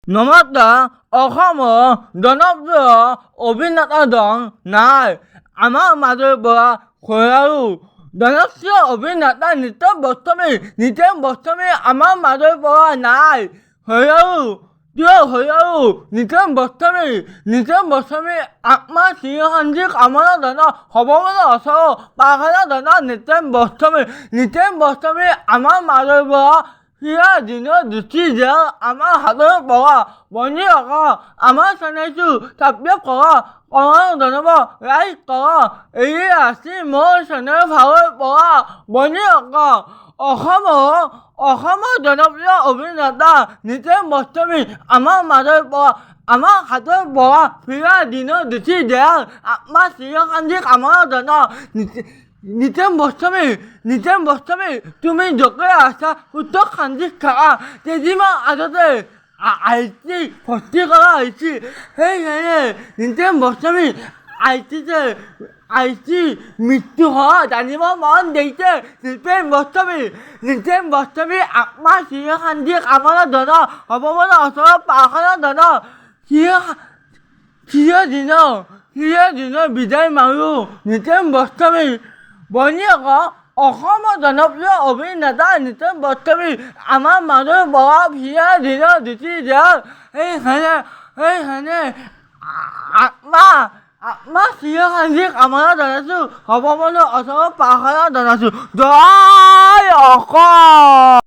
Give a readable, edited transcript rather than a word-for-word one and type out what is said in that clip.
নমস্কাৰ। অসমৰ জনপ্ৰিয় অভিনেতাজন নাই আমাৰ মাজৰ পৰা আৰু জনপ্ৰিয় অভিনেতা নিতেশ গোস্বামী আমাৰ মাজৰ পৰা নাই আৰু নিতেশ গোস্বামী আত্মা চিৰশান্তি কামনা জনাই সৰ্বমঙ্গল ওচৰৰ প্ৰাৰ্থনা জনাই নিতেশ গোস্বামী আমাৰ মাজৰ পৰা সিয়া দিনৰ দুটি জেল আমাৰ হাতৰ পৰা বন্ধি ৰখা আমাৰ চেনেলটো ছাবস্ক্ৰাইব কৰা জনাব লাইক কৰা এই আছে মোৰ চেনেল ফালৰ পৰা বন্ধি ৰখা অসমৰ জনপ্ৰিয় অভিনেতা নিতেশ গোস্বামী আমাৰ মাজৰ পৰা আমাৰ হাতৰ পৰা সিয়া দিনৰ দুটি জেল আত্মা চিৰশান্তি কামনা জনাই নিতেশ গোস্বামী তুমি য'তে আছা সুস্থ শান্তিত থাকা কেইদিনমান আগতে ভৰ্তি কৰা হৈছিল সেইকাৰণে নিতেশ গোস্বামী মৃত্যু হোৱা জানিব মন গৈছে নিতেশ গোস্বামী আত্মা চিৰশান্তি কামনা জনাই সৰ্বমঙ্গল ওচৰত প্ৰাৰ্থনা জনাই চিৰদিনৰ বিদায় মাৰো নিতেশ গোস্বামী বনি অসমৰ জনপ্ৰিয় অভিনেতা নিতেশ গোস্বামী আমাৰ মাজৰ পৰা সিয়া দিনৰ দুটি জেল সেইকাৰণে আত্মা চিৰশান্তি কামনা জনাইছোঁ সৰ্বমঙ্গল ওচৰত প্ৰাৰ্থনা জনাইছোঁ। জয় অসম।